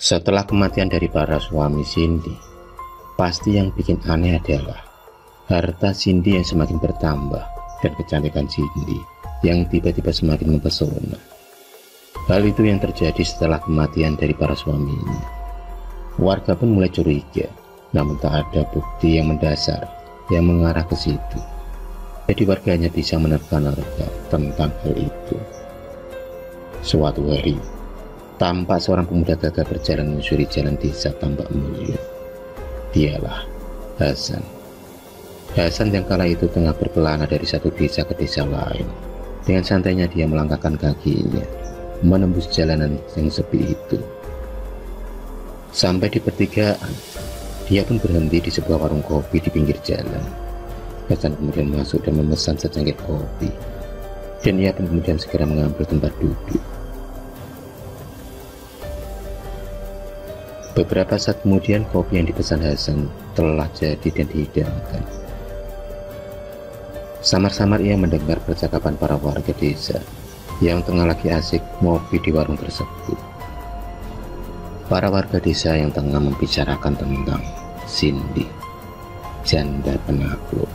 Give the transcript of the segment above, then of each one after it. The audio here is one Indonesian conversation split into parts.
Setelah kematian dari para suami Cindy, pasti yang bikin aneh adalah harta Cindy yang semakin bertambah dan kecantikan Cindy yang tiba-tiba semakin mempesona. Hal itu yang terjadi setelah kematian dari para suaminya. Warga pun mulai curiga, namun tak ada bukti yang mendasar yang mengarah ke situ. Jadi warganya bisa menerka-nerka tentang hal itu. Suatu hari, tampak seorang pemuda gagah berjalan menyusuri jalan desa Tambak Mulyo. Dialah Hasan. Hasan yang kala itu tengah berkelana dari satu desa ke desa lain. Dengan santainya dia melangkahkan kakinya menembus jalanan yang sepi itu. Sampai di pertigaan, dia pun berhenti di sebuah warung kopi di pinggir jalan. Hasan kemudian masuk dan memesan secangkir kopi, dan ia pun kemudian segera mengambil tempat duduk. Beberapa saat kemudian kopi yang dipesan Hasan telah jadi dan dihidangkan. Samar-samar ia mendengar percakapan para warga desa yang tengah lagi asik ngopi di warung tersebut. Para warga desa yang tengah membicarakan tentang Cindy, janda penakluk.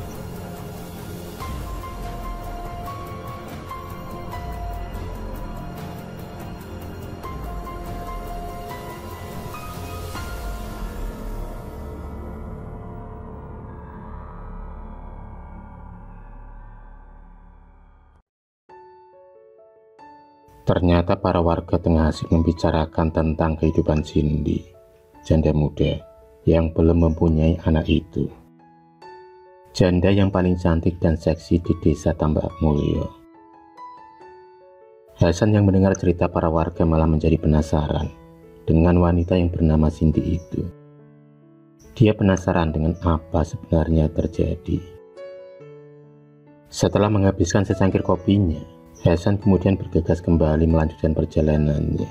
Ternyata para warga tengah asik membicarakan tentang kehidupan Cindy, janda muda yang belum mempunyai anak itu. Janda yang paling cantik dan seksi di desa Tambak Mulyo. Hasan yang mendengar cerita para warga malah menjadi penasaran dengan wanita yang bernama Cindy itu. Dia penasaran dengan apa sebenarnya terjadi. Setelah menghabiskan secangkir kopinya, Hasan kemudian bergegas kembali melanjutkan perjalanannya.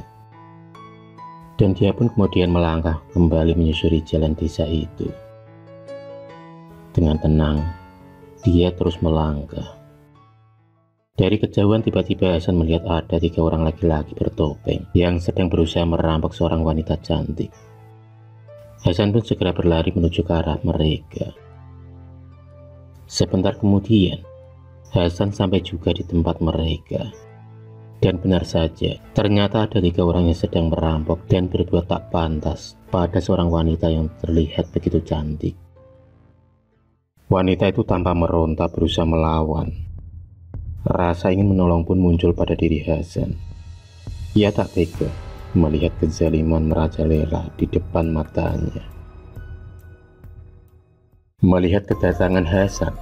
Dan dia pun kemudian melangkah kembali menyusuri jalan desa itu. Dengan tenang, dia terus melangkah. Dari kejauhan tiba-tiba Hasan melihat ada 3 orang laki-laki bertopeng yang sedang berusaha merampok seorang wanita cantik. Hasan pun segera berlari menuju ke arah mereka. Sebentar kemudian, Hasan sampai juga di tempat mereka. Dan benar saja, ternyata ada 3 orang yang sedang merampok dan berbuat tak pantas pada seorang wanita yang terlihat begitu cantik. Wanita itu tanpa meronta berusaha melawan. Rasa ingin menolong pun muncul pada diri Hasan. Ia tak tega melihat kezaliman merajalela di depan matanya. Melihat kedatangan Hasan,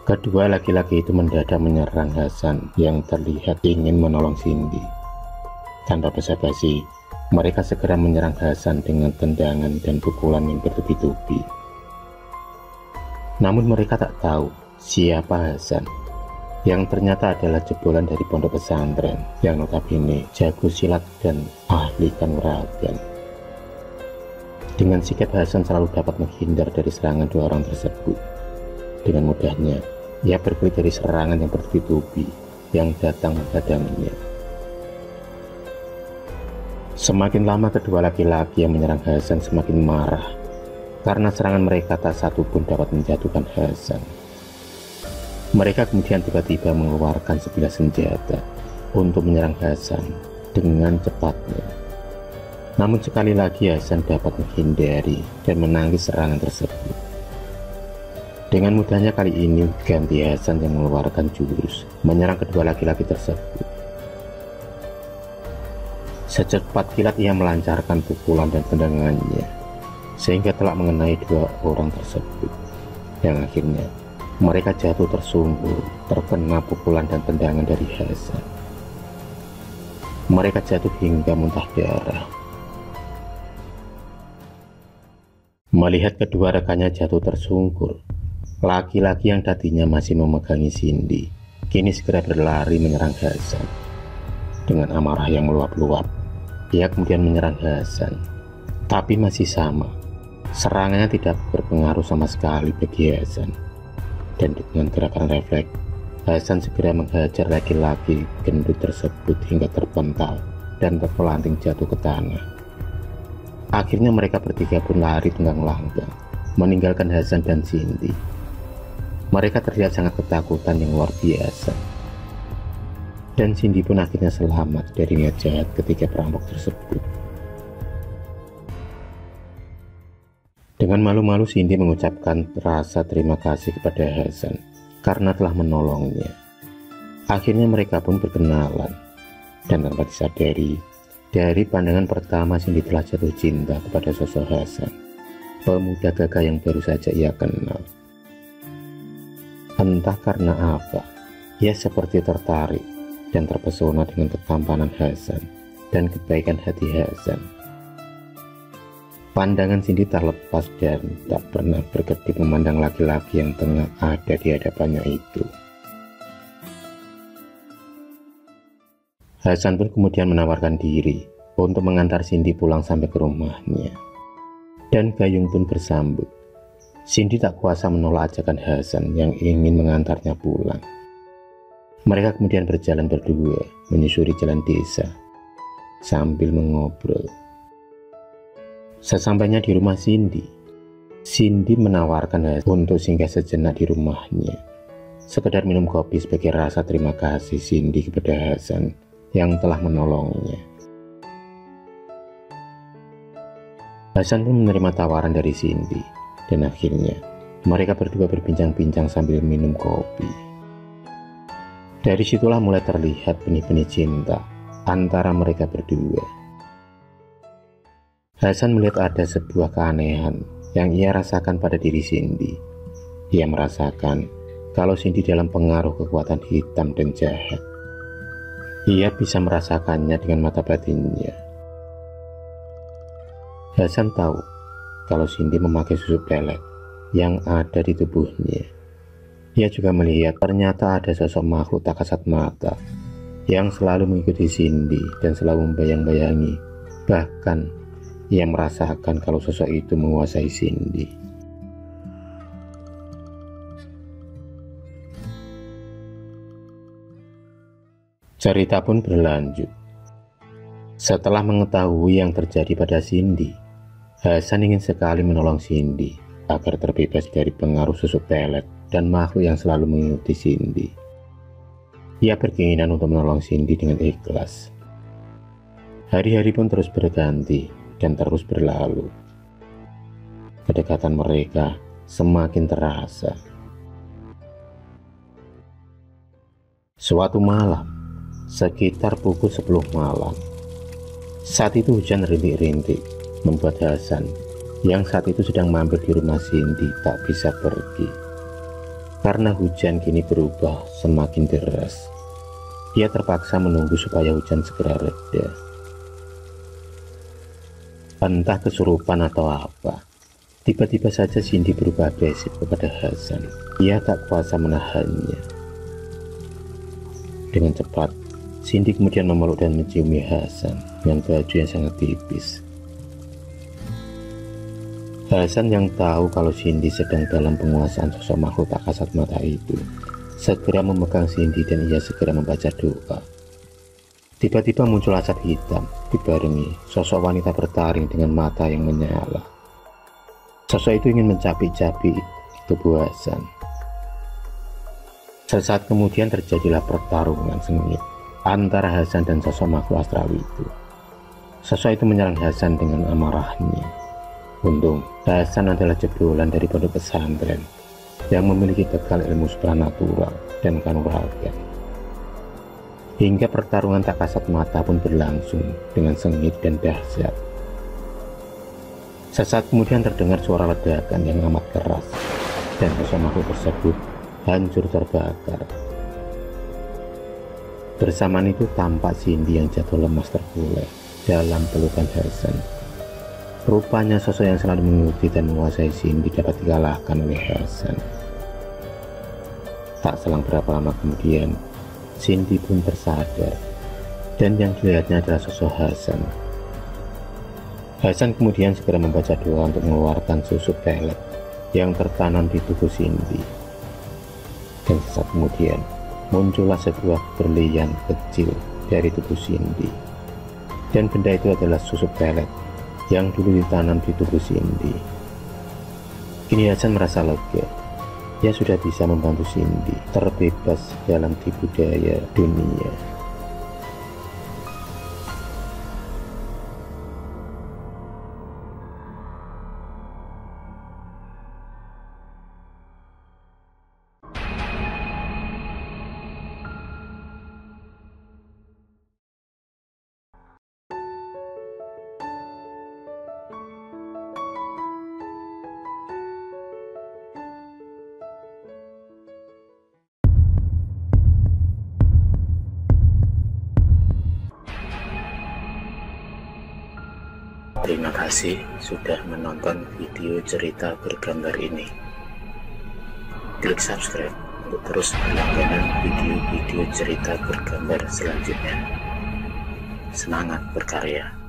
kedua laki-laki itu mendadak menyerang Hasan yang terlihat ingin menolong Cindy. Tanpa basa-basi, mereka segera menyerang Hasan dengan tendangan dan pukulan yang bertubi-tubi. Namun mereka tak tahu siapa Hasan, yang ternyata adalah jebolan dari pondok pesantren yang notabene jago silat dan ahli kanuragan. Dengan sikap Hasan selalu dapat menghindar dari serangan 2 orang tersebut. Dengan mudahnya, ia berkelit dari serangan yang bertubi-tubi yang datang menghadangnya. Semakin lama kedua laki-laki yang menyerang Hasan semakin marah, karena serangan mereka tak satu pun dapat menjatuhkan Hasan. Mereka kemudian tiba-tiba mengeluarkan sebilah senjata untuk menyerang Hasan dengan cepatnya. Namun sekali lagi Hasan dapat menghindari dan menangkis serangan tersebut. Dengan mudahnya kali ini ganti Hasan yang mengeluarkan jurus menyerang kedua laki-laki tersebut. Secepat kilat ia melancarkan pukulan dan tendangannya sehingga telah mengenai 2 orang tersebut, yang akhirnya mereka jatuh tersungkur terkena pukulan dan tendangan dari Hasan. Mereka jatuh hingga muntah darah. Melihat kedua rekannya jatuh tersungkur, laki-laki yang tadinya masih memegangi Cindy kini segera berlari menyerang Hasan. Dengan amarah yang meluap-luap, ia kemudian menyerang Hasan. Tapi masih sama, serangannya tidak berpengaruh sama sekali bagi Hasan. Dan dengan gerakan refleks, Hasan segera menghajar laki-laki gendut tersebut hingga terpental dan terpelanting jatuh ke tanah. Akhirnya mereka bertiga pun lari tunggang langgang, meninggalkan Hasan dan Cindy. Mereka terlihat sangat ketakutan yang luar biasa. Dan Cindy pun akhirnya selamat dari niat jahat ketiga perampok tersebut. Dengan malu-malu Cindy mengucapkan rasa terima kasih kepada Hasan karena telah menolongnya. Akhirnya mereka pun berkenalan, dan tanpa disadari, dari pandangan pertama Cindy telah jatuh cinta kepada sosok Hasan, pemuda gagah yang baru saja ia kenal. Entah karena apa, ia seperti tertarik dan terpesona dengan ketampanan Hasan dan kebaikan hati Hasan. Pandangan Cindy tak lepas dan tak pernah berkedip memandang laki-laki yang tengah ada di hadapannya itu. Hasan pun kemudian menawarkan diri untuk mengantar Cindy pulang sampai ke rumahnya. Dan Gayung pun bersambut. Cindy tak kuasa menolak ajakan Hasan yang ingin mengantarnya pulang. Mereka kemudian berjalan berdua menyusuri jalan desa sambil mengobrol. Sesampainya di rumah Cindy, Cindy menawarkan Hasan untuk singgah sejenak di rumahnya, sekedar minum kopi sebagai rasa terima kasih Cindy kepada Hasan yang telah menolongnya. Hasan pun menerima tawaran dari Cindy, dan akhirnya mereka berdua berbincang-bincang sambil minum kopi. Dari situlah mulai terlihat benih-benih cinta antara mereka berdua. Hasan melihat ada sebuah keanehan yang ia rasakan pada diri Cindy. Ia merasakan kalau Cindy dalam pengaruh kekuatan hitam dan jahat. Ia bisa merasakannya dengan mata batinnya. Hasan tahu kalau Cindy memakai susuk pelet yang ada di tubuhnya. Ia juga melihat ternyata ada sosok makhluk tak kasat mata yang selalu mengikuti Cindy dan selalu membayang-bayangi. Bahkan ia merasakan kalau sosok itu menguasai Cindy. Cerita pun berlanjut. Setelah mengetahui yang terjadi pada Cindy, Hasan ingin sekali menolong Cindy agar terbebas dari pengaruh susuk pelet dan makhluk yang selalu mengikuti Cindy. Ia berkeinginan untuk menolong Cindy dengan ikhlas. Hari-hari pun terus berganti dan terus berlalu. Kedekatan mereka semakin terasa. Suatu malam, sekitar pukul 10 malam, saat itu hujan rintik-rintik membuat Hasan yang saat itu sedang mampir di rumah Cindy tak bisa pergi. Karena hujan kini berubah semakin deras, ia terpaksa menunggu supaya hujan segera reda. Entah kesurupan atau apa, tiba-tiba saja Cindy berubah agresif kepada Hasan. Ia tak kuasa menahannya. Dengan cepat, Cindy kemudian memeluk dan menciumi Hasan dengan baju yang sangat tipis. Hasan yang tahu kalau Cindy sedang dalam penguasaan sosok makhluk tak kasat mata itu, segera memegang Cindy dan ia segera membaca doa. Tiba-tiba muncul asap hitam, dibarengi sosok wanita bertaring dengan mata yang menyala. Sosok itu ingin mencapik-capik tubuh Hasan. Sesaat kemudian terjadilah pertarungan sengit antara Hasan dan sosok makhluk astral itu. Sosok itu menyerang Hasan dengan amarahnya. Untung, Hasan adalah jebolan dari pondok pesantren yang memiliki bekal ilmu supranatural dan kanuragan. Hingga pertarungan tak kasat mata pun berlangsung dengan sengit dan dahsyat. Sesaat kemudian terdengar suara ledakan yang amat keras, dan sosok makhluk tersebut hancur terbakar. Bersamaan itu tampak Cindy yang jatuh lemas terkulai dalam pelukan Hasan. Rupanya sosok yang selalu mengikuti dan menguasai Cindy dapat dikalahkan oleh Hasan. Tak selang berapa lama kemudian, Cindy pun tersadar, dan yang dilihatnya adalah sosok Hasan. Hasan kemudian segera membaca doa untuk mengeluarkan susuk pelet yang tertanam di tubuh Cindy. Dan sesaat kemudian muncullah sebuah berlian kecil dari tubuh Cindy, dan benda itu adalah susuk pelet yang dulu ditanam di tubuh Cindy. Kini Hasan merasa lega. Ia sudah bisa membantu Cindy terbebas dalam tipu daya dunia. Terima kasih sudah menonton video cerita bergambar ini. Klik subscribe untuk terus berlangganan video-video cerita bergambar selanjutnya. Semangat berkarya!